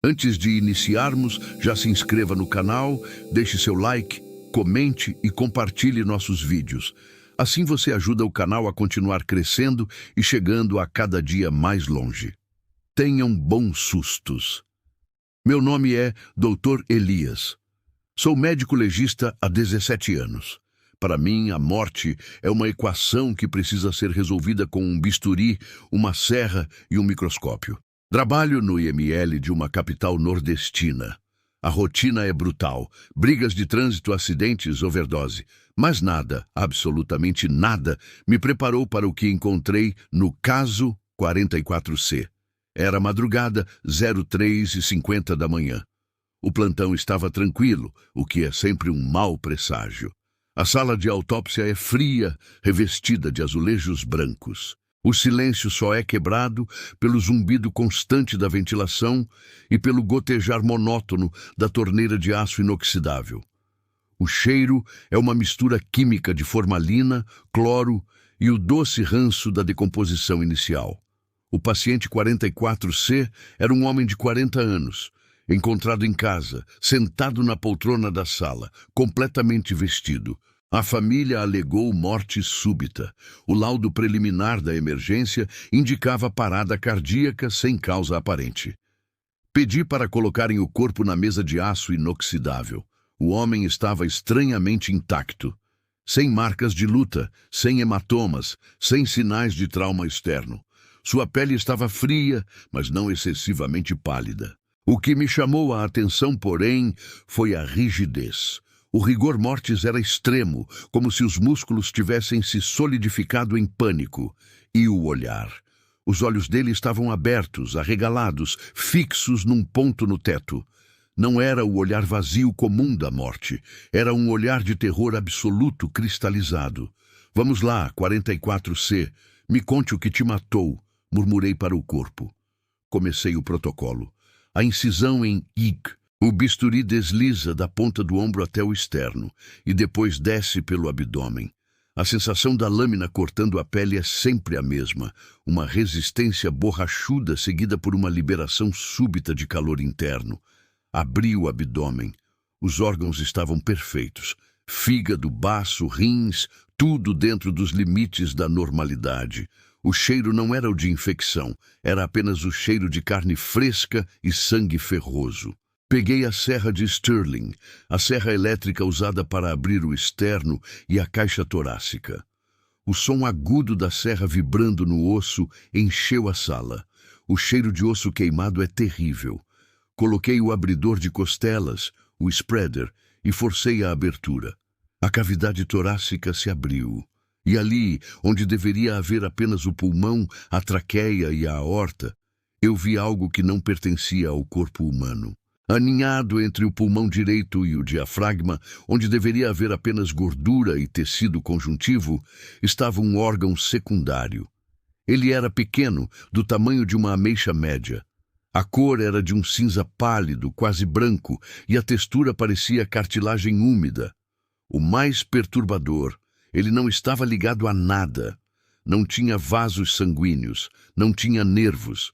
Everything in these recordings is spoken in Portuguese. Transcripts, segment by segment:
Antes de iniciarmos, já se inscreva no canal, deixe seu like, comente e compartilhe nossos vídeos. Assim você ajuda o canal a continuar crescendo e chegando a cada dia mais longe. Tenham bons sustos. Meu nome é Dr. Elias. Sou médico legista há 17 anos. Para mim, a morte é uma equação que precisa ser resolvida com um bisturi, uma serra e um microscópio. Trabalho no IML de uma capital nordestina. A rotina é brutal. Brigas de trânsito, acidentes, overdose. Mas nada, absolutamente nada, me preparou para o que encontrei no caso 44C. Era madrugada, 03h50 da manhã. O plantão estava tranquilo, o que é sempre um mau presságio. A sala de autópsia é fria, revestida de azulejos brancos. O silêncio só é quebrado pelo zumbido constante da ventilação e pelo gotejar monótono da torneira de aço inoxidável. O cheiro é uma mistura química de formalina, cloro e o doce ranço da decomposição inicial. O paciente 44C era um homem de 40 anos, encontrado em casa, sentado na poltrona da sala, completamente vestido. A família alegou morte súbita. O laudo preliminar da emergência indicava parada cardíaca sem causa aparente. Pedi para colocarem o corpo na mesa de aço inoxidável. O homem estava estranhamente intacto, sem marcas de luta, sem hematomas, sem sinais de trauma externo. Sua pele estava fria, mas não excessivamente pálida. O que me chamou a atenção, porém, foi a rigidez. O rigor mortis era extremo, como se os músculos tivessem se solidificado em pânico. E o olhar. Os olhos dele estavam abertos, arregalados, fixos num ponto no teto. Não era o olhar vazio comum da morte. Era um olhar de terror absoluto, cristalizado. Vamos lá, 44C. Me conte o que te matou, murmurei para o corpo. Comecei o protocolo. A incisão em IG. O bisturi desliza da ponta do ombro até o externo e depois desce pelo abdômen. A sensação da lâmina cortando a pele é sempre a mesma, uma resistência borrachuda seguida por uma liberação súbita de calor interno. Abri o abdômen. Os órgãos estavam perfeitos. Fígado, baço, rins, tudo dentro dos limites da normalidade. O cheiro não era o de infecção, era apenas o cheiro de carne fresca e sangue ferroso. Peguei a serra de Stirling, a serra elétrica usada para abrir o externo e a caixa torácica. O som agudo da serra vibrando no osso encheu a sala. O cheiro de osso queimado é terrível. Coloquei o abridor de costelas, o spreader, e forcei a abertura. A cavidade torácica se abriu. E ali, onde deveria haver apenas o pulmão, a traqueia e a aorta, eu vi algo que não pertencia ao corpo humano. Aninhado entre o pulmão direito e o diafragma, onde deveria haver apenas gordura e tecido conjuntivo, estava um órgão secundário. Ele era pequeno, do tamanho de uma ameixa média. A cor era de um cinza pálido, quase branco, e a textura parecia cartilagem úmida. O mais perturbador, ele não estava ligado a nada. Não tinha vasos sanguíneos, não tinha nervos.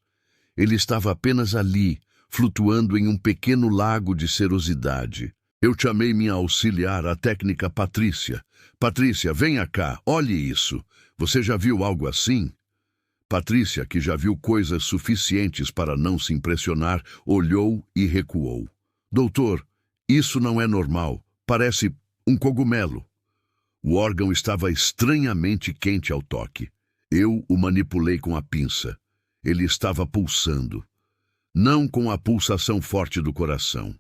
Ele estava apenas ali, flutuando em um pequeno lago de serosidade. Eu chamei minha auxiliar, a técnica Patrícia. Patrícia, venha cá, olhe isso. Você já viu algo assim? Patrícia, que já viu coisas suficientes para não se impressionar, olhou e recuou. Doutor, isso não é normal. Parece um cogumelo. O órgão estava estranhamente quente ao toque. Eu o manipulei com a pinça. Ele estava pulsando. Não com a pulsação forte do coração.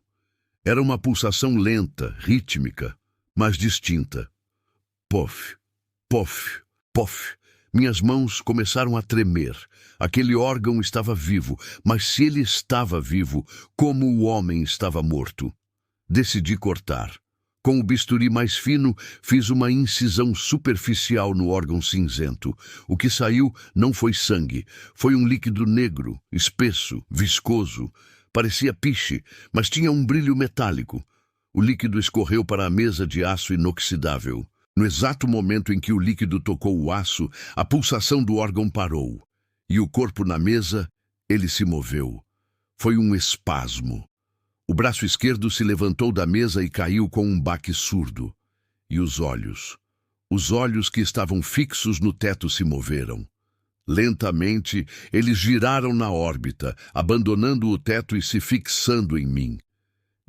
Era uma pulsação lenta, rítmica, mas distinta. Pof, pof, pof. Minhas mãos começaram a tremer. Aquele órgão estava vivo, mas se ele estava vivo, como o homem estava morto? Decidi cortar. Com o bisturi mais fino, fiz uma incisão superficial no órgão cinzento. O que saiu não foi sangue, foi um líquido negro, espesso, viscoso. Parecia piche, mas tinha um brilho metálico. O líquido escorreu para a mesa de aço inoxidável. No exato momento em que o líquido tocou o aço, a pulsação do órgão parou. E o corpo na mesa, ele se moveu. Foi um espasmo. O braço esquerdo se levantou da mesa e caiu com um baque surdo. E os olhos que estavam fixos no teto se moveram. Lentamente, eles giraram na órbita, abandonando o teto e se fixando em mim.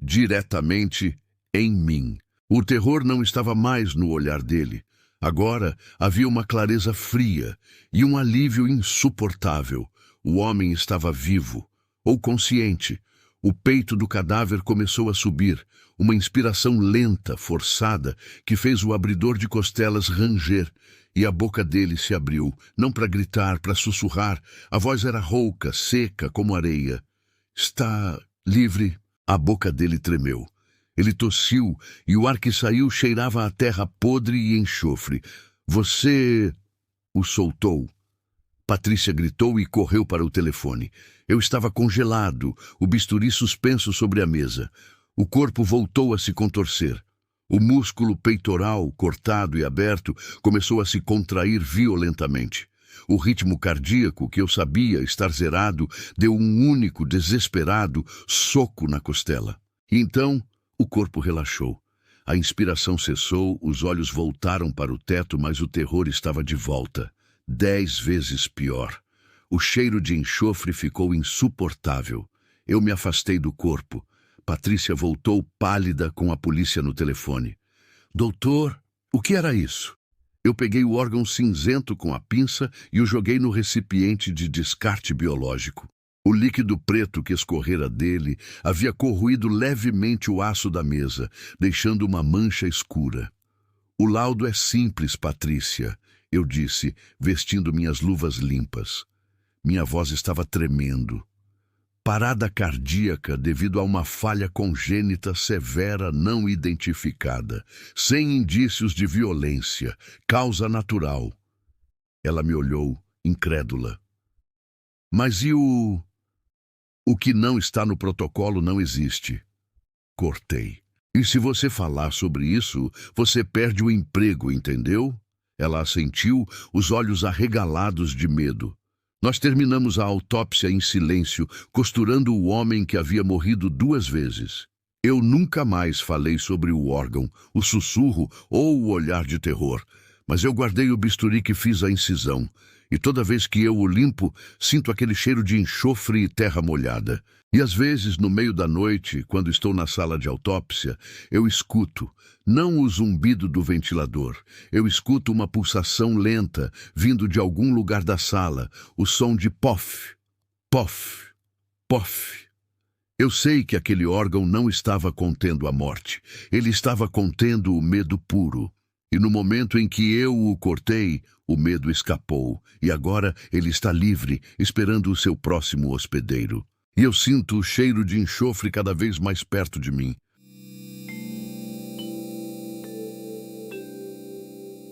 Diretamente em mim. O terror não estava mais no olhar dele. Agora havia uma clareza fria e um alívio insuportável. O homem estava vivo, ou consciente. O peito do cadáver começou a subir, uma inspiração lenta, forçada, que fez o abridor de costelas ranger, e a boca dele se abriu, não para gritar, para sussurrar. A voz era rouca, seca, como areia. Está livre? A boca dele tremeu. Ele tossiu e o ar que saiu cheirava a terra podre e enxofre. Você o soltou? Patrícia gritou e correu para o telefone. Eu estava congelado, o bisturi suspenso sobre a mesa. O corpo voltou a se contorcer. O músculo peitoral, cortado e aberto, começou a se contrair violentamente. O ritmo cardíaco, que eu sabia estar zerado, deu um único, desesperado soco na costela. E então, o corpo relaxou. A inspiração cessou, os olhos voltaram para o teto, mas o terror estava de volta. 10 vezes pior. O cheiro de enxofre ficou insuportável. Eu me afastei do corpo. Patrícia voltou pálida com a polícia no telefone. Doutor, o que era isso? Eu peguei o órgão cinzento com a pinça e o joguei no recipiente de descarte biológico. O líquido preto que escorrera dele havia corroído levemente o aço da mesa, deixando uma mancha escura. O laudo é simples, Patrícia, eu disse, vestindo minhas luvas limpas. Minha voz estava tremendo. Parada cardíaca devido a uma falha congênita severa não identificada, sem indícios de violência, causa natural. Ela me olhou, incrédula. Mas e o que não está no protocolo não existe. Cortei. E se você falar sobre isso, você perde o emprego, entendeu? Ela assentiu, os olhos arregalados de medo. Nós terminamos a autópsia em silêncio, costurando o homem que havia morrido 2 vezes. Eu nunca mais falei sobre o órgão, o sussurro ou o olhar de terror, mas eu guardei o bisturi que fiz a incisão, e toda vez que eu o limpo, sinto aquele cheiro de enxofre e terra molhada. E às vezes, no meio da noite, quando estou na sala de autópsia, eu escuto, não o zumbido do ventilador, eu escuto uma pulsação lenta, vindo de algum lugar da sala, o som de pof, pof, pof. Eu sei que aquele órgão não estava contendo a morte, ele estava contendo o medo puro. E no momento em que eu o cortei, o medo escapou, e agora ele está livre, esperando o seu próximo hospedeiro. E eu sinto o cheiro de enxofre cada vez mais perto de mim.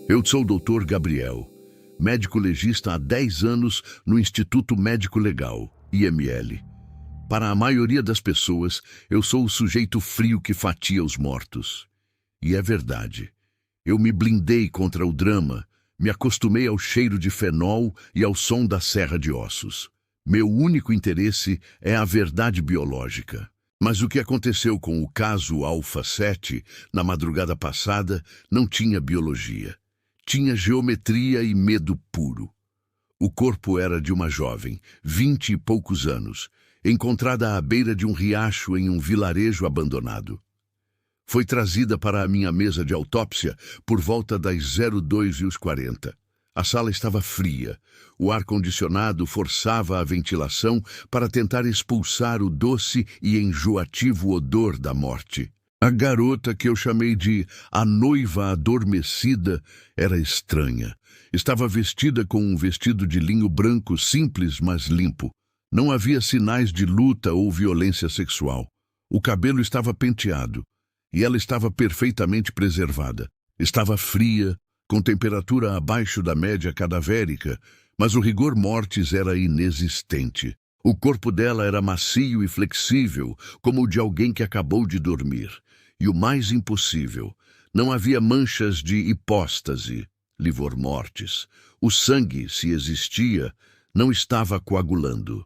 Eu sou o Dr. Gabriel, médico legista há 10 anos no Instituto Médico Legal, IML. Para a maioria das pessoas, eu sou o sujeito frio que fatia os mortos. E é verdade. Eu me blindei contra o drama, me acostumei ao cheiro de fenol e ao som da serra de ossos. Meu único interesse é a verdade biológica. Mas o que aconteceu com o caso Alpha 7, na madrugada passada, não tinha biologia. Tinha geometria e medo puro. O corpo era de uma jovem, 20 e poucos anos, encontrada à beira de um riacho em um vilarejo abandonado. Foi trazida para a minha mesa de autópsia por volta das 02h40. A sala estava fria. O ar-condicionado forçava a ventilação para tentar expulsar o doce e enjoativo odor da morte. A garota, que eu chamei de a noiva adormecida, era estranha. Estava vestida com um vestido de linho branco simples, mas limpo. Não havia sinais de luta ou violência sexual. O cabelo estava penteado. E ela estava perfeitamente preservada. Estava fria, com temperatura abaixo da média cadavérica, mas o rigor mortis era inexistente. O corpo dela era macio e flexível, como o de alguém que acabou de dormir. E o mais impossível, não havia manchas de hipóstase, livor mortis. O sangue, se existia, não estava coagulando.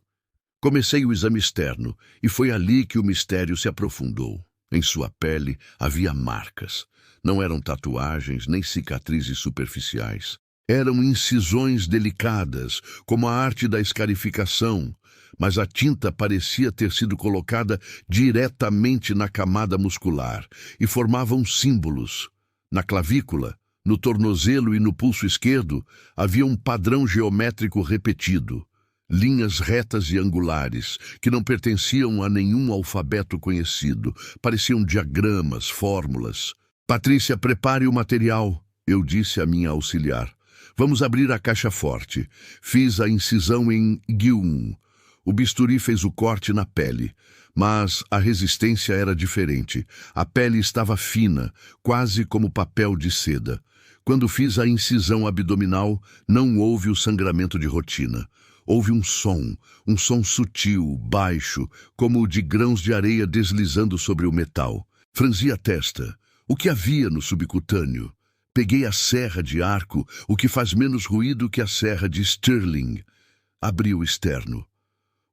Comecei o exame externo, e foi ali que o mistério se aprofundou. Em sua pele havia marcas. Não eram tatuagens nem cicatrizes superficiais. Eram incisões delicadas, como a arte da escarificação, mas a tinta parecia ter sido colocada diretamente na camada muscular e formavam símbolos. Na clavícula, no tornozelo e no pulso esquerdo havia um padrão geométrico repetido. Linhas retas e angulares, que não pertenciam a nenhum alfabeto conhecido. Pareciam diagramas, fórmulas. "Patrícia, prepare o material", eu disse à minha auxiliar. "Vamos abrir a caixa forte." Fiz a incisão em Guion. O bisturi fez o corte na pele, mas a resistência era diferente. A pele estava fina, quase como papel de seda. Quando fiz a incisão abdominal, não houve o sangramento de rotina. Houve um som sutil, baixo, como o de grãos de areia deslizando sobre o metal. Franzi a testa. O que havia no subcutâneo? Peguei a serra de arco, o que faz menos ruído que a serra de Stirling. Abri o externo.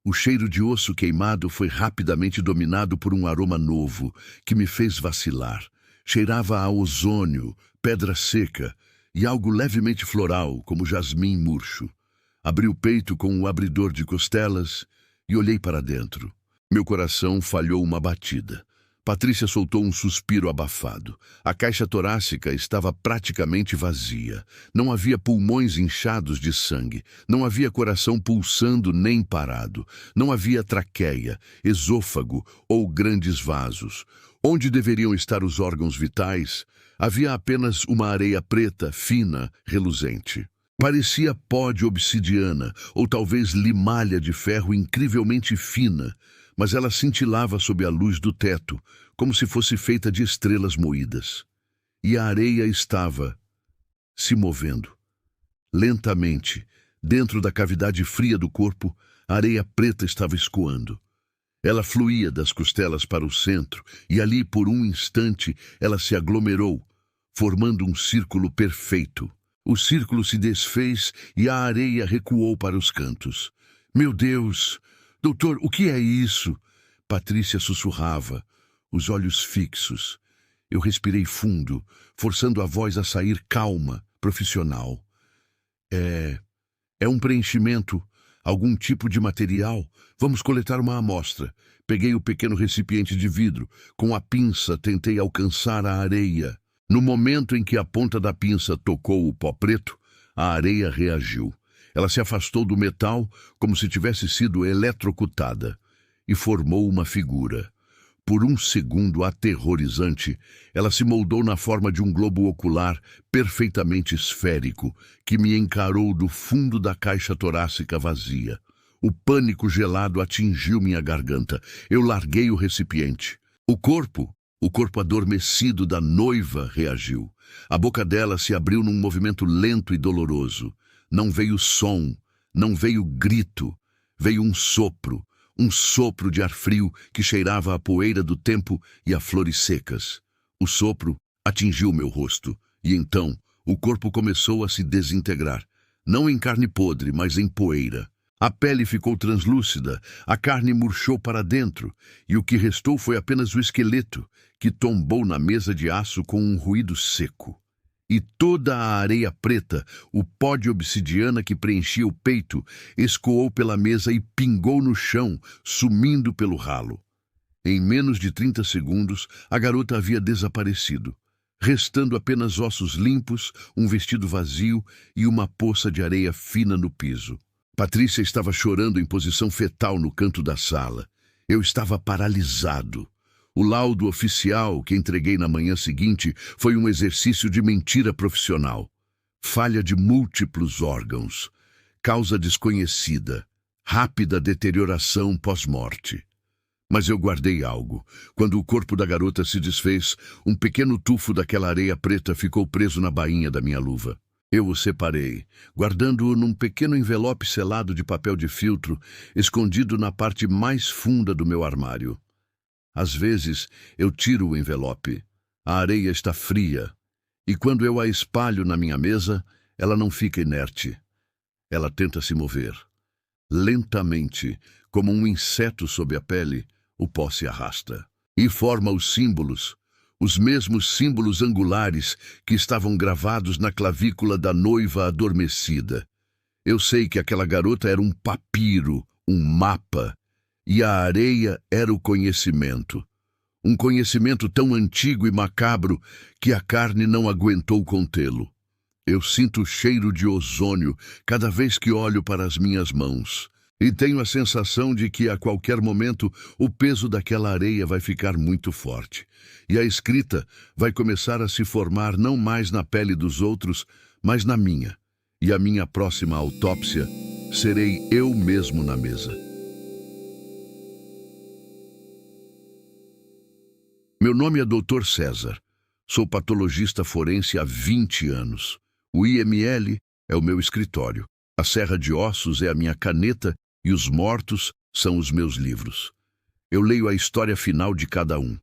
O cheiro de osso queimado foi rapidamente dominado por um aroma novo, que me fez vacilar. Cheirava a ozônio, pedra seca e algo levemente floral, como jasmim murcho. Abri o peito com o abridor de costelas e olhei para dentro. Meu coração falhou uma batida. Patrícia soltou um suspiro abafado. A caixa torácica estava praticamente vazia. Não havia pulmões inchados de sangue. Não havia coração pulsando nem parado. Não havia traqueia, esôfago ou grandes vasos. Onde deveriam estar os órgãos vitais, havia apenas uma areia preta, fina, reluzente. Parecia pó de obsidiana, ou talvez limalha de ferro incrivelmente fina, mas ela cintilava sob a luz do teto, como se fosse feita de estrelas moídas. E a areia estava se movendo. Lentamente, dentro da cavidade fria do corpo, a areia preta estava escoando. Ela fluía das costelas para o centro, e ali, por um instante, ela se aglomerou, formando um círculo perfeito. O círculo se desfez e a areia recuou para os cantos. "Meu Deus! Doutor, o que é isso?" Patrícia sussurrava, os olhos fixos. Eu respirei fundo, forçando a voz a sair calma, profissional. É um preenchimento, algum tipo de material. Vamos coletar uma amostra." Peguei o pequeno recipiente de vidro. Com a pinça, tentei alcançar a areia. No momento em que a ponta da pinça tocou o pó preto, a areia reagiu. Ela se afastou do metal como se tivesse sido eletrocutada e formou uma figura. Por um segundo aterrorizante, ela se moldou na forma de um globo ocular perfeitamente esférico que me encarou do fundo da caixa torácica vazia. O pânico gelado atingiu minha garganta. Eu larguei o recipiente. O corpo adormecido da noiva reagiu. A boca dela se abriu num movimento lento e doloroso. Não veio som, não veio grito. Veio um sopro de ar frio que cheirava a poeira do tempo e a flores secas. O sopro atingiu meu rosto, e então o corpo começou a se desintegrar. Não em carne podre, mas em poeira. A pele ficou translúcida, a carne murchou para dentro, e o que restou foi apenas o esqueleto, que tombou na mesa de aço com um ruído seco. E toda a areia preta, o pó de obsidiana que preenchia o peito, escoou pela mesa e pingou no chão, sumindo pelo ralo. Em menos de 30 segundos, a garota havia desaparecido, restando apenas ossos limpos, um vestido vazio e uma poça de areia fina no piso. Patrícia estava chorando em posição fetal no canto da sala. Eu estava paralisado. O laudo oficial que entreguei na manhã seguinte foi um exercício de mentira profissional. Falha de múltiplos órgãos. Causa desconhecida. Rápida deterioração pós-morte. Mas eu guardei algo. Quando o corpo da garota se desfez, um pequeno tufo daquela areia preta ficou preso na bainha da minha luva. Eu o separei, guardando-o num pequeno envelope selado de papel de filtro, escondido na parte mais funda do meu armário. Às vezes, eu tiro o envelope. A areia está fria, e quando eu a espalho na minha mesa, ela não fica inerte. Ela tenta se mover. Lentamente, como um inseto sob a pele, o pó se arrasta e forma os mesmos símbolos angulares que estavam gravados na clavícula da noiva adormecida. Eu sei que aquela garota era um papiro, um mapa, e a areia era o conhecimento. Um conhecimento tão antigo e macabro que a carne não aguentou contê-lo. Eu sinto o cheiro de ozônio cada vez que olho para as minhas mãos. E tenho a sensação de que a qualquer momento o peso daquela areia vai ficar muito forte. E a escrita vai começar a se formar não mais na pele dos outros, mas na minha. E a minha próxima autópsia serei eu mesmo na mesa. Meu nome é Dr. César. Sou patologista forense há 20 anos. O IML é o meu escritório. A serra de ossos é a minha caneta e os mortos são os meus livros. Eu leio a história final de cada um.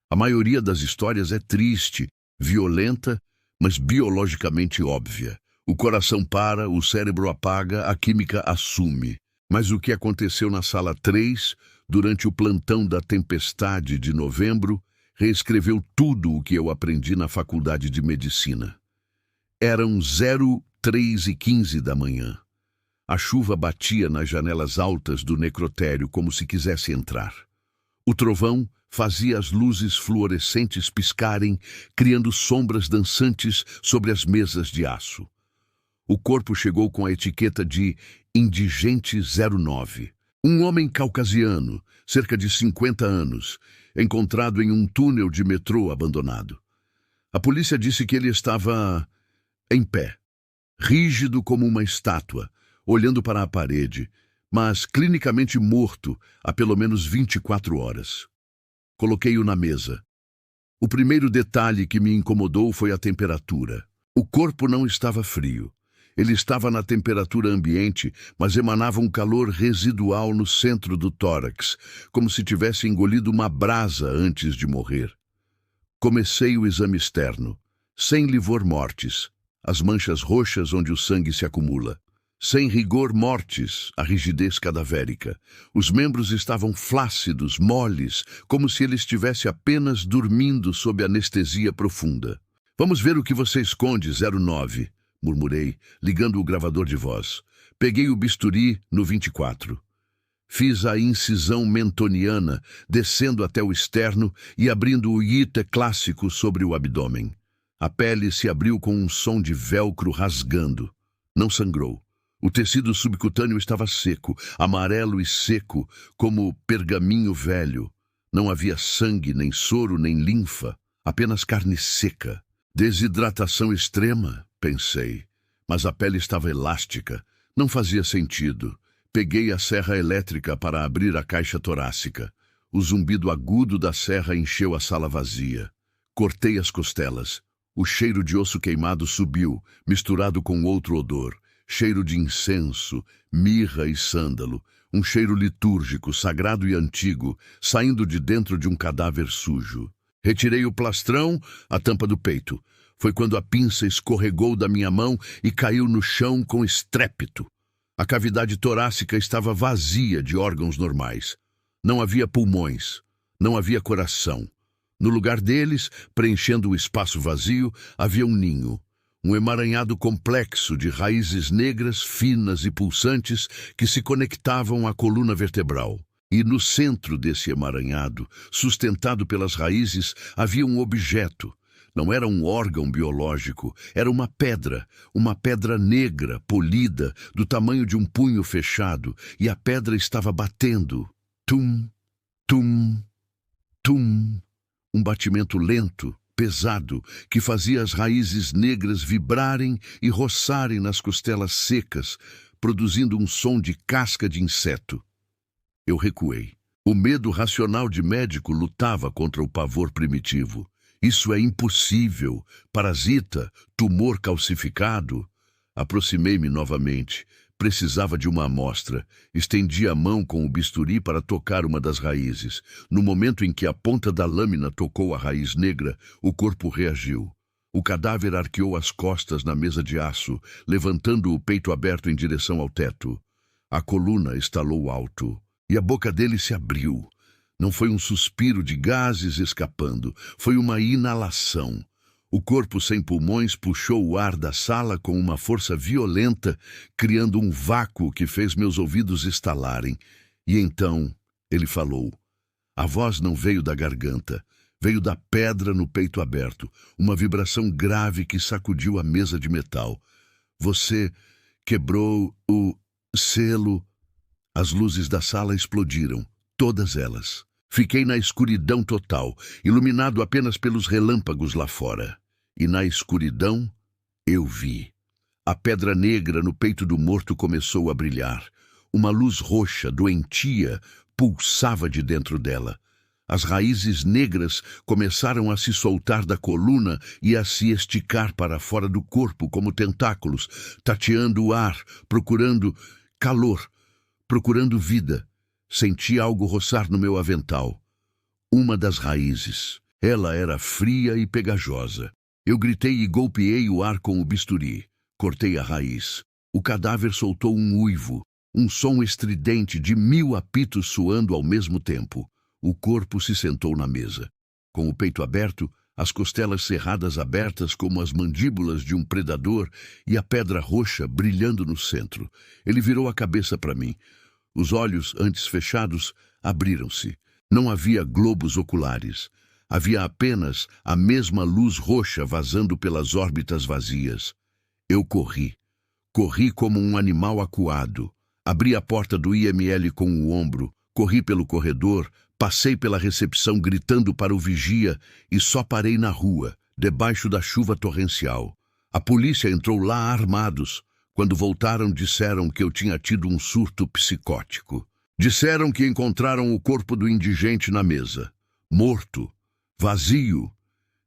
A maioria das histórias é triste, violenta, mas biologicamente óbvia. O coração para, o cérebro apaga, a química assume. Mas o que aconteceu na sala 3, durante o plantão da tempestade de novembro, reescreveu tudo o que eu aprendi na faculdade de medicina. Eram 03h15 da manhã. A chuva batia nas janelas altas do necrotério como se quisesse entrar. O trovão fazia as luzes fluorescentes piscarem, criando sombras dançantes sobre as mesas de aço. O corpo chegou com a etiqueta de Indigente 09. Um homem caucasiano, cerca de 50 anos, encontrado em um túnel de metrô abandonado. A polícia disse que ele estava em pé, rígido como uma estátua, olhando para a parede, mas clinicamente morto há pelo menos 24 horas. Coloquei-o na mesa. O primeiro detalhe que me incomodou foi a temperatura. O corpo não estava frio. Ele estava na temperatura ambiente, mas emanava um calor residual no centro do tórax, como se tivesse engolido uma brasa antes de morrer. Comecei o exame externo, sem livor mortis, as manchas roxas onde o sangue se acumula. Sem rigor mortis, a rigidez cadavérica. Os membros estavam flácidos, moles, como se ele estivesse apenas dormindo sob anestesia profunda. Vamos ver o que você esconde, 09. Murmurei, ligando o gravador de voz. Peguei o bisturi no 24. Fiz a incisão mentoniana, descendo até o externo e abrindo o iete clássico sobre o abdômen. A pele se abriu com um som de velcro rasgando. Não sangrou. O tecido subcutâneo estava seco, amarelo e seco, como pergaminho velho. Não havia sangue, nem soro, nem linfa, apenas carne seca. Desidratação extrema, pensei, mas a pele estava elástica. Não fazia sentido. Peguei a serra elétrica para abrir a caixa torácica. O zumbido agudo da serra encheu a sala vazia. Cortei as costelas. O cheiro de osso queimado subiu, misturado com outro odor. Cheiro de incenso, mirra e sândalo. Um cheiro litúrgico, sagrado e antigo, saindo de dentro de um cadáver sujo. Retirei o plastrão, a tampa do peito. Foi quando a pinça escorregou da minha mão e caiu no chão com estrépito. A cavidade torácica estava vazia de órgãos normais. Não havia pulmões, não havia coração. No lugar deles, preenchendo o espaço vazio, havia um ninho. Um emaranhado complexo de raízes negras, finas e pulsantes que se conectavam à coluna vertebral. E no centro desse emaranhado, sustentado pelas raízes, havia um objeto. Não era um órgão biológico, era uma pedra negra, polida, do tamanho de um punho fechado, e a pedra estava batendo. Tum, tum, tum. Um batimento lento, pesado, que fazia as raízes negras vibrarem e roçarem nas costelas secas, produzindo um som de casca de inseto. Eu recuei. O medo racional de médico lutava contra o pavor primitivo. Isso é impossível. Parasita, tumor calcificado. Aproximei-me novamente. Precisava de uma amostra. Estendi a mão com o bisturi para tocar uma das raízes. No momento em que a ponta da lâmina tocou a raiz negra, o corpo reagiu. O cadáver arqueou as costas na mesa de aço, levantando o peito aberto em direção ao teto. A coluna estalou alto e a boca dele se abriu. Não foi um suspiro de gases escapando, foi uma inalação. O corpo sem pulmões puxou o ar da sala com uma força violenta, criando um vácuo que fez meus ouvidos estalarem. E então ele falou. A voz não veio da garganta, veio da pedra no peito aberto, uma vibração grave que sacudiu a mesa de metal. Você quebrou o selo. As luzes da sala explodiram, todas elas. Fiquei na escuridão total, iluminado apenas pelos relâmpagos lá fora. E na escuridão, eu vi. A pedra negra no peito do morto começou a brilhar. Uma luz roxa, doentia, pulsava de dentro dela. As raízes negras começaram a se soltar da coluna e a se esticar para fora do corpo como tentáculos, tateando o ar, procurando calor, procurando vida. Senti algo roçar no meu avental. Uma das raízes. Ela era fria e pegajosa. Eu gritei e golpeei o ar com o bisturi. Cortei a raiz. O cadáver soltou um uivo, um som estridente de 1000 apitos soando ao mesmo tempo. O corpo se sentou na mesa. Com o peito aberto, as costelas cerradas abertas como as mandíbulas de um predador e a pedra roxa brilhando no centro. Ele virou a cabeça para mim. Os olhos, antes fechados, abriram-se. Não havia globos oculares. Havia apenas a mesma luz roxa vazando pelas órbitas vazias. Eu corri. Corri como um animal acuado. Abri a porta do IML com o ombro, corri pelo corredor, passei pela recepção gritando para o vigia e só parei na rua, debaixo da chuva torrencial. A polícia entrou lá armados. Quando voltaram, disseram que eu tinha tido um surto psicótico. Disseram que encontraram o corpo do indigente na mesa, morto, vazio.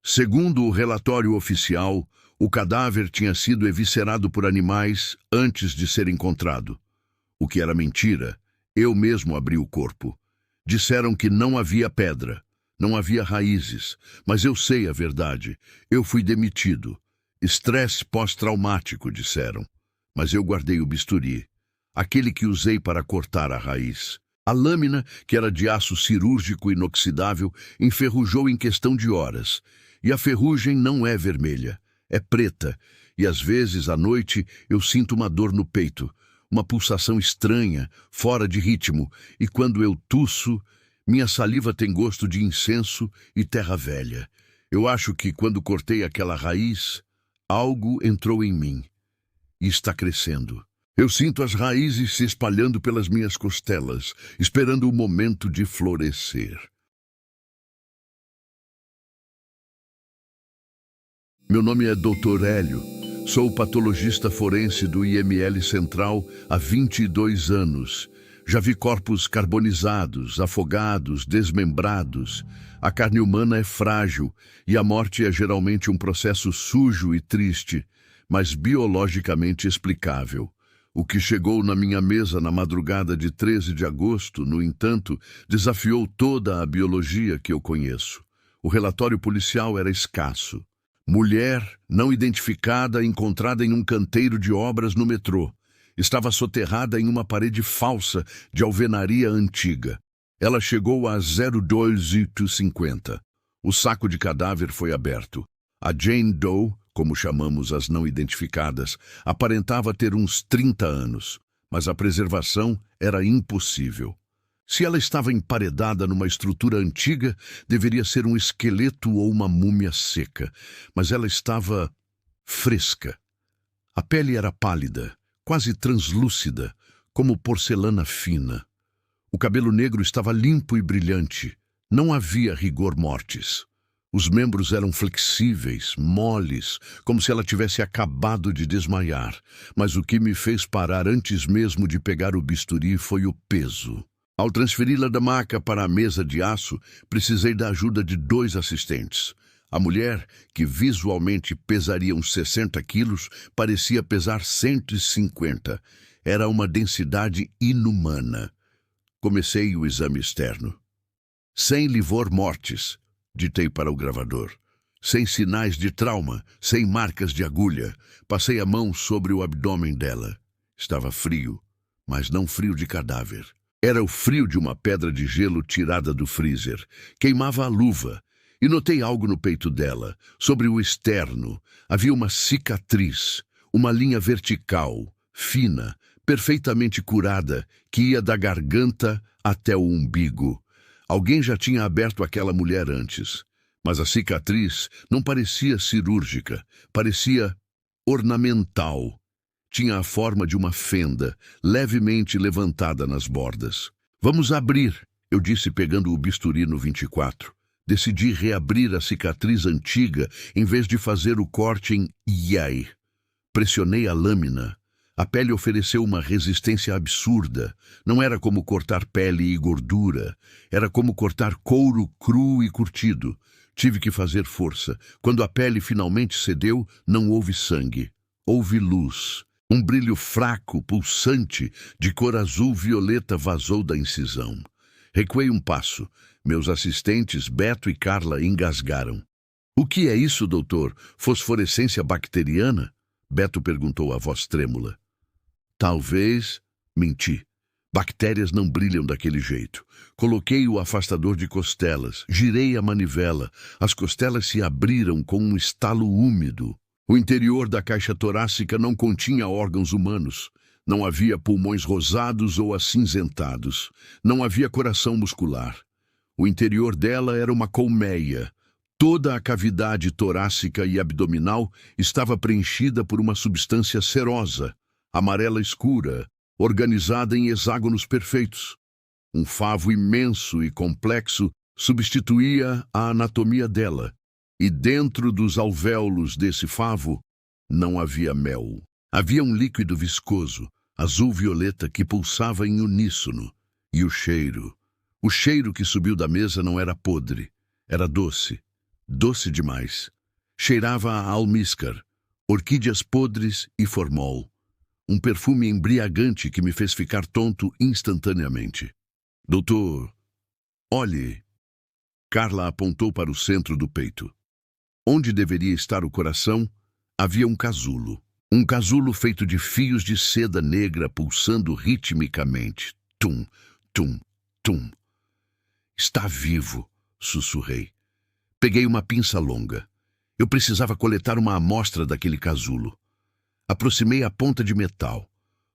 Segundo o relatório oficial, o cadáver tinha sido eviscerado por animais antes de ser encontrado. O que era mentira, eu mesmo abri o corpo. Disseram que não havia pedra, não havia raízes, mas eu sei a verdade. Eu fui demitido. Estresse pós-traumático, disseram. Mas eu guardei o bisturi, aquele que usei para cortar a raiz. A lâmina, que era de aço cirúrgico inoxidável, enferrujou em questão de horas. E a ferrugem não é vermelha, é preta, e às vezes, à noite, eu sinto uma dor no peito, uma pulsação estranha, fora de ritmo, e quando eu tuço, minha saliva tem gosto de incenso e terra velha. Eu acho que, quando cortei aquela raiz, algo entrou em mim. E está crescendo. Eu sinto as raízes se espalhando pelas minhas costelas, esperando o momento de florescer. Meu nome é Dr. Hélio. Sou patologista forense do IML Central há 22 anos. Já vi corpos carbonizados, afogados, desmembrados. A carne humana é frágil e a morte é geralmente um processo sujo e triste, mas biologicamente explicável. O que chegou na minha mesa na madrugada de 13 de agosto, no entanto, desafiou toda a biologia que eu conheço. O relatório policial era escasso. Mulher não identificada encontrada em um canteiro de obras no metrô. Estava soterrada em uma parede falsa de alvenaria antiga. Ela chegou a 02:50. O saco de cadáver foi aberto. A Jane Doe, como chamamos as não identificadas, aparentava ter uns 30 anos, mas a preservação era impossível. Se ela estava emparedada numa estrutura antiga, deveria ser um esqueleto ou uma múmia seca, mas ela estava fresca. A pele era pálida, quase translúcida, como porcelana fina. O cabelo negro estava limpo e brilhante. Não havia rigor mortis. Os membros eram flexíveis, moles, como se ela tivesse acabado de desmaiar. Mas o que me fez parar antes mesmo de pegar o bisturi foi o peso. Ao transferi-la da maca para a mesa de aço, precisei da ajuda de 2 assistentes. A mulher, que visualmente pesaria uns 60 quilos, parecia pesar 150. Era uma densidade inumana. Comecei o exame externo. Sem livor mortis, ditei para o gravador. Sem sinais de trauma, sem marcas de agulha. Passei a mão sobre o abdômen dela. Estava frio, mas não frio de cadáver. Era o frio de uma pedra de gelo tirada do freezer. Queimava a luva. E notei algo no peito dela. Sobre o externo, havia uma cicatriz, uma linha vertical, fina, perfeitamente curada, que ia da garganta até o umbigo. Alguém já tinha aberto aquela mulher antes. Mas a cicatriz não parecia cirúrgica, parecia ornamental. Tinha a forma de uma fenda, levemente levantada nas bordas. Vamos abrir, eu disse pegando o bisturi no 24. Decidi reabrir a cicatriz antiga em vez de fazer o corte em iai. Pressionei a lâmina. A pele ofereceu uma resistência absurda. Não era como cortar pele e gordura. Era como cortar couro cru e curtido. Tive que fazer força. Quando a pele finalmente cedeu, não houve sangue. Houve luz. Um brilho fraco, pulsante, de cor azul-violeta vazou da incisão. Recuei um passo. Meus assistentes, Beto e Carla, engasgaram. O que é isso, doutor? Fosforescência bacteriana? Beto perguntou a voz trêmula. Talvez... Menti. Bactérias não brilham daquele jeito. Coloquei o afastador de costelas, girei a manivela. As costelas se abriram com um estalo úmido. O interior da caixa torácica não continha órgãos humanos. Não havia pulmões rosados ou acinzentados. Não havia coração muscular. O interior dela era uma colmeia. Toda a cavidade torácica e abdominal estava preenchida por uma substância cerosa, amarela escura, organizada em hexágonos perfeitos. Um favo imenso e complexo substituía a anatomia dela, e dentro dos alvéolos desse favo não havia mel. Havia um líquido viscoso, azul-violeta, que pulsava em uníssono. E o cheiro... O cheiro que subiu da mesa não era podre, era doce, doce demais. Cheirava a almíscar, orquídeas podres e formol. Um perfume embriagante que me fez ficar tonto instantaneamente. Doutor, olhe. Carla apontou para o centro do peito. Onde deveria estar o coração, havia um casulo. Um casulo feito de fios de seda negra pulsando ritmicamente. Tum, tum, tum. Está vivo, sussurrei. Peguei uma pinça longa. Eu precisava coletar uma amostra daquele casulo. Aproximei a ponta de metal.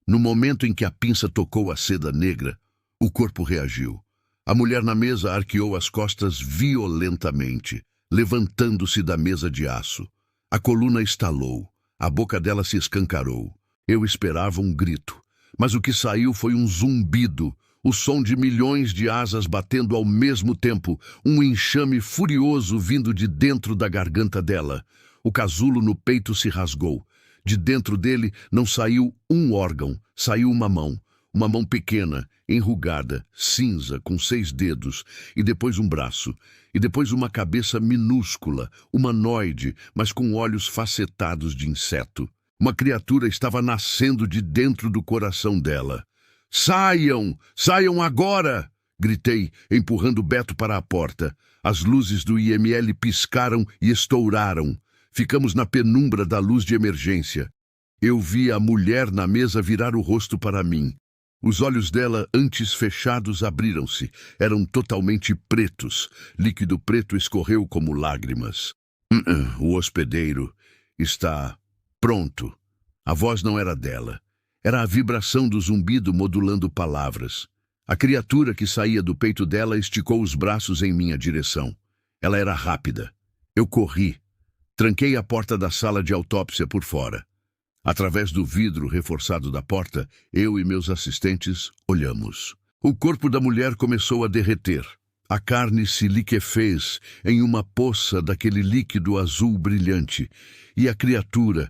No momento em que a pinça tocou a seda negra, o corpo reagiu. A mulher na mesa arqueou as costas violentamente, levantando-se da mesa de aço. A coluna estalou. A boca dela se escancarou. Eu esperava um grito, mas o que saiu foi um zumbido. O som de milhões de asas batendo ao mesmo tempo, um enxame furioso vindo de dentro da garganta dela. O casulo no peito se rasgou. De dentro dele não saiu um órgão, saiu uma mão pequena, enrugada, cinza, com 6 dedos, e depois um braço, e depois uma cabeça minúscula, humanoide, mas com olhos facetados de inseto. Uma criatura estava nascendo de dentro do coração dela. Saiam! Saiam agora! Gritei, empurrando Beto para a porta. As luzes do IML piscaram e estouraram. Ficamos na penumbra da luz de emergência. Eu vi a mulher na mesa virar o rosto para mim. Os olhos dela, antes fechados, abriram-se. Eram totalmente pretos. Líquido preto escorreu como lágrimas. O hospedeiro está pronto. A voz não era dela. Era a vibração do zumbido modulando palavras. A criatura que saía do peito dela esticou os braços em minha direção. Ela era rápida. Eu corri. Tranquei a porta da sala de autópsia por fora. Através do vidro reforçado da porta, eu e meus assistentes olhamos. O corpo da mulher começou a derreter. A carne se liquefez em uma poça daquele líquido azul brilhante. E a criatura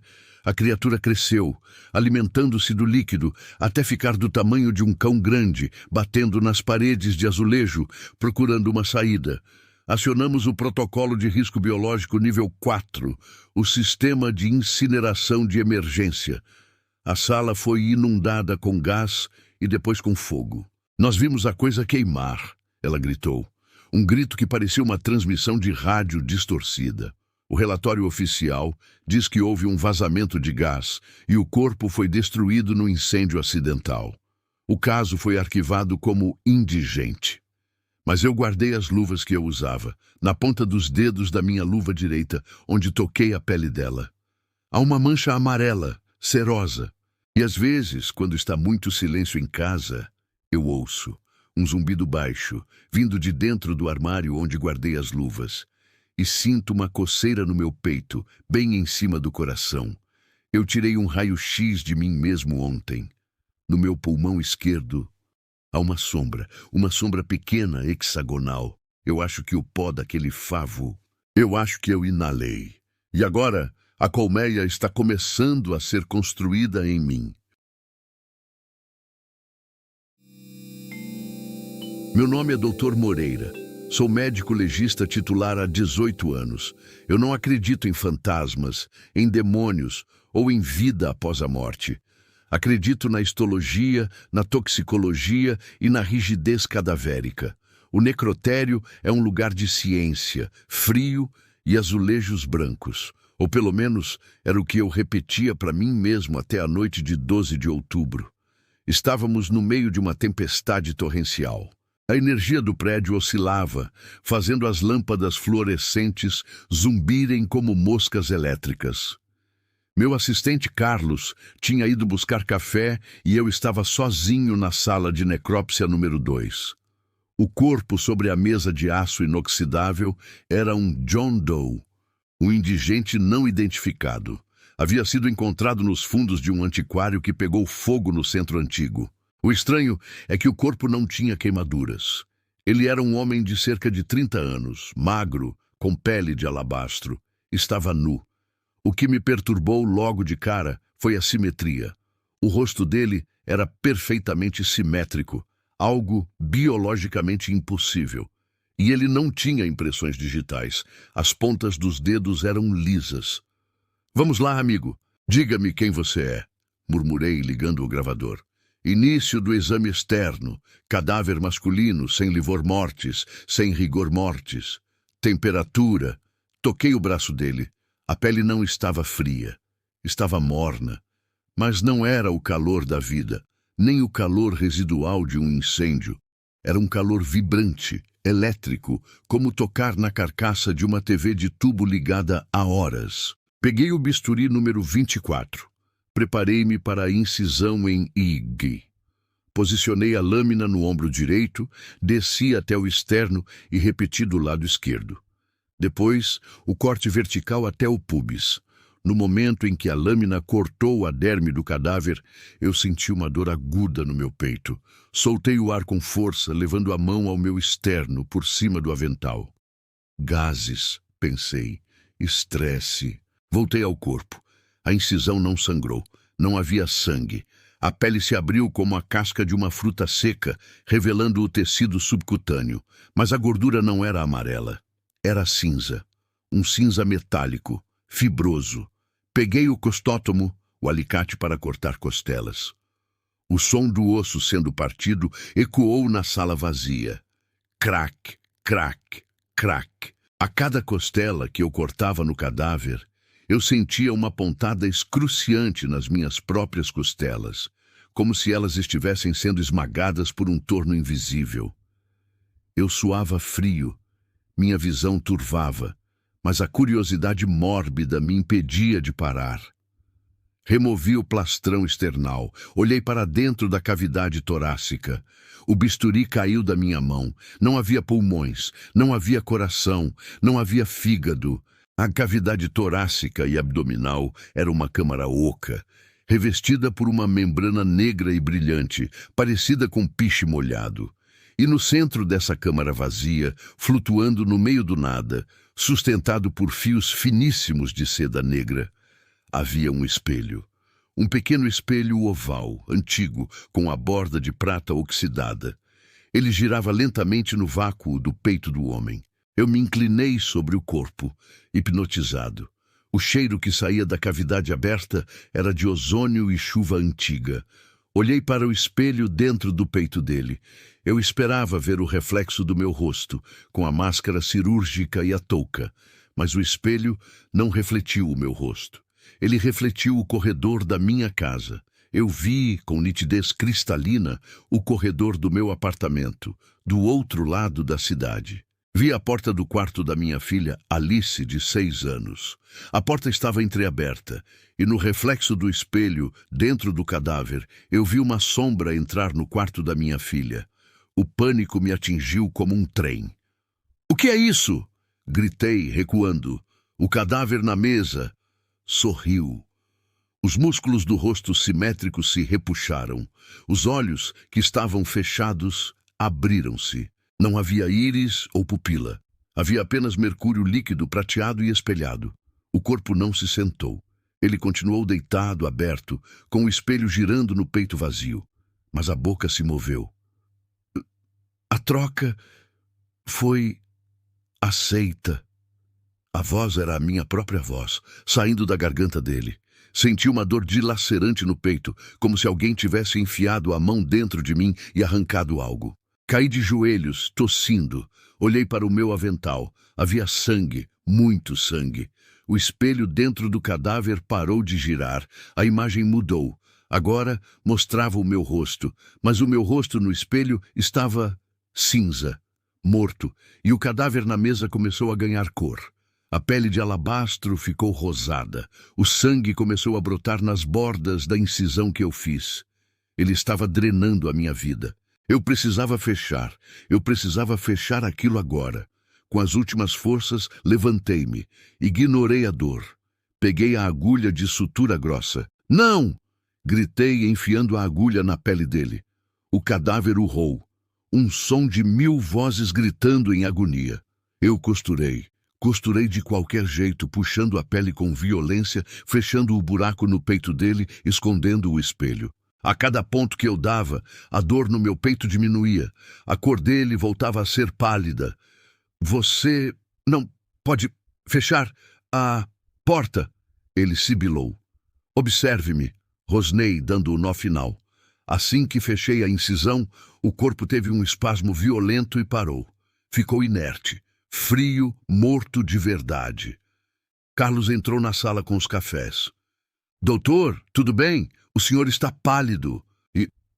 cresceu, alimentando-se do líquido, até ficar do tamanho de um cão grande, batendo nas paredes de azulejo, procurando uma saída. Acionamos o protocolo de risco biológico nível 4, o sistema de incineração de emergência. A sala foi inundada com gás e depois com fogo. Nós vimos a coisa queimar, ela gritou. Um grito que parecia uma transmissão de rádio distorcida. O relatório oficial diz que houve um vazamento de gás e o corpo foi destruído no incêndio acidental. O caso foi arquivado como indigente. Mas eu guardei as luvas que eu usava, na ponta dos dedos da minha luva direita, onde toquei a pele dela. Há uma mancha amarela, cerosa. E às vezes, quando está muito silêncio em casa, eu ouço um zumbido baixo, vindo de dentro do armário onde guardei as luvas. E sinto uma coceira no meu peito, bem em cima do coração. Eu tirei um raio-x de mim mesmo ontem. No meu pulmão esquerdo, há uma sombra pequena, hexagonal. Eu acho que o pó daquele favo, eu acho que eu inalei. E agora, a colmeia está começando a ser construída em mim. Meu nome é Dr. Moreira. Sou médico legista titular há 18 anos. Eu não acredito em fantasmas, em demônios ou em vida após a morte. Acredito na histologia, na toxicologia e na rigidez cadavérica. O necrotério é um lugar de ciência, frio e azulejos brancos. Ou pelo menos era o que eu repetia para mim mesmo até a noite de 12 de outubro. Estávamos no meio de uma tempestade torrencial. A energia do prédio oscilava, fazendo as lâmpadas fluorescentes zumbirem como moscas elétricas. Meu assistente Carlos tinha ido buscar café e eu estava sozinho na sala de necrópsia número 2. O corpo sobre a mesa de aço inoxidável era um John Doe, um indigente não identificado. Havia sido encontrado nos fundos de um antiquário que pegou fogo no centro antigo. O estranho é que o corpo não tinha queimaduras. Ele era um homem de cerca de 30 anos, magro, com pele de alabastro. Estava nu. O que me perturbou logo de cara foi a simetria. O rosto dele era perfeitamente simétrico, algo biologicamente impossível. E ele não tinha impressões digitais. As pontas dos dedos eram lisas. "Vamos lá, amigo. Diga-me quem você é", murmurei, ligando o gravador. Início do exame externo. Cadáver masculino, sem livor mortis, sem rigor mortis. Temperatura. Toquei o braço dele. A pele não estava fria. Estava morna. Mas não era o calor da vida, nem o calor residual de um incêndio. Era um calor vibrante, elétrico, como tocar na carcaça de uma TV de tubo ligada há horas. Peguei o bisturi número 24. Preparei-me para a incisão em IG. Posicionei a lâmina no ombro direito, desci até o externo e repeti do lado esquerdo. Depois, o corte vertical até o púbis. No momento em que a lâmina cortou a derme do cadáver, eu senti uma dor aguda no meu peito. Soltei o ar com força, levando a mão ao meu externo, por cima do avental. Gases, pensei. Estresse. Voltei ao corpo. A incisão não sangrou. Não havia sangue. A pele se abriu como a casca de uma fruta seca, revelando o tecido subcutâneo. Mas a gordura não era amarela. Era cinza. Um cinza metálico, fibroso. Peguei o costótomo, o alicate para cortar costelas. O som do osso sendo partido ecoou na sala vazia. Crac, crac, crac. A cada costela que eu cortava no cadáver, eu sentia uma pontada excruciante nas minhas próprias costelas, como se elas estivessem sendo esmagadas por um torno invisível. Eu suava frio, minha visão turvava, mas a curiosidade mórbida me impedia de parar. Removi o plastrão external, olhei para dentro da cavidade torácica. O bisturi caiu da minha mão. Não havia pulmões, não havia coração, não havia fígado. A cavidade torácica e abdominal era uma câmara oca, revestida por uma membrana negra e brilhante, parecida com piche molhado. E no centro dessa câmara vazia, flutuando no meio do nada, sustentado por fios finíssimos de seda negra, havia um espelho. Um pequeno espelho oval, antigo, com a borda de prata oxidada. Ele girava lentamente no vácuo do peito do homem. Eu me inclinei sobre o corpo, hipnotizado. O cheiro que saía da cavidade aberta era de ozônio e chuva antiga. Olhei para o espelho dentro do peito dele. Eu esperava ver o reflexo do meu rosto, com a máscara cirúrgica e a touca, mas o espelho não refletiu o meu rosto. Ele refletiu o corredor da minha casa. Eu vi, com nitidez cristalina, o corredor do meu apartamento, do outro lado da cidade. Vi a porta do quarto da minha filha, Alice, de 6 anos. A porta estava entreaberta, e no reflexo do espelho, dentro do cadáver, eu vi uma sombra entrar no quarto da minha filha. O pânico me atingiu como um trem. "O que é isso?" Gritei, recuando. O cadáver na mesa sorriu. Os músculos do rosto simétrico se repuxaram. Os olhos, que estavam fechados, abriram-se. Não havia íris ou pupila. Havia apenas mercúrio líquido prateado e espelhado. O corpo não se sentou. Ele continuou deitado, aberto, com o espelho girando no peito vazio. Mas a boca se moveu. A troca foi aceita. A voz era a minha própria voz, saindo da garganta dele. Senti uma dor dilacerante no peito, como se alguém tivesse enfiado a mão dentro de mim e arrancado algo. Caí de joelhos, tossindo. Olhei para o meu avental. Havia sangue, muito sangue. O espelho dentro do cadáver parou de girar. A imagem mudou. Agora mostrava o meu rosto, mas o meu rosto no espelho estava cinza, morto, e o cadáver na mesa começou a ganhar cor. A pele de alabastro ficou rosada. O sangue começou a brotar nas bordas da incisão que eu fiz. Ele estava drenando a minha vida. Eu precisava fechar aquilo agora. Com as últimas forças, levantei-me. Ignorei a dor. Peguei a agulha de sutura grossa. "Não!" Gritei, enfiando a agulha na pele dele. O cadáver urrou. Um som de 1000 vozes gritando em agonia. Eu costurei. Costurei de qualquer jeito, puxando a pele com violência, fechando o buraco no peito dele, escondendo o espelho. A cada ponto que eu dava, a dor no meu peito diminuía. A cor dele voltava a ser pálida. "Você não pode fechar a porta?" Ele sibilou. "Observe-me", rosnei, dando o nó final. Assim que fechei a incisão, o corpo teve um espasmo violento e parou. Ficou inerte, frio, morto de verdade. Carlos entrou na sala com os cafés. "Doutor, tudo bem? O senhor está pálido."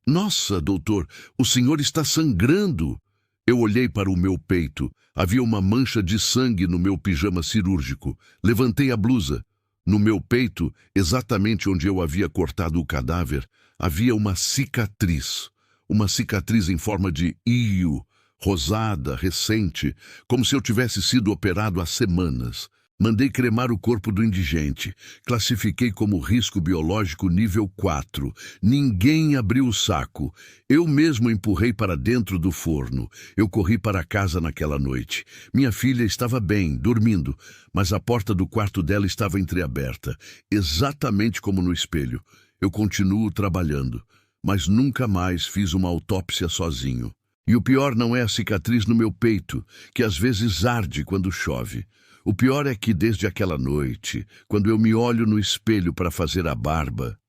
"Nossa, doutor, o senhor está sangrando." Eu olhei para o meu peito. Havia uma mancha de sangue no meu pijama cirúrgico. Levantei a blusa. No meu peito, exatamente onde eu havia cortado o cadáver, havia uma cicatriz. Uma cicatriz em forma de ío, rosada, recente, como se eu tivesse sido operado há semanas. Mandei cremar o corpo do indigente. Classifiquei como risco biológico nível 4. Ninguém abriu o saco. Eu mesmo empurrei para dentro do forno. Eu corri para casa naquela noite. Minha filha estava bem, dormindo, mas a porta do quarto dela estava entreaberta, exatamente como no espelho. Eu continuo trabalhando, mas nunca mais fiz uma autópsia sozinho. E o pior não é a cicatriz no meu peito, que às vezes arde quando chove. O pior é que desde aquela noite, quando eu me olho no espelho para fazer a barba,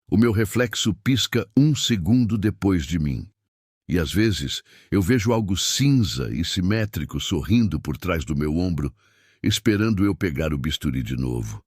o meu reflexo pisca 1 segundo depois de mim. E às vezes eu vejo algo cinza e simétrico sorrindo por trás do meu ombro, esperando eu pegar o bisturi de novo.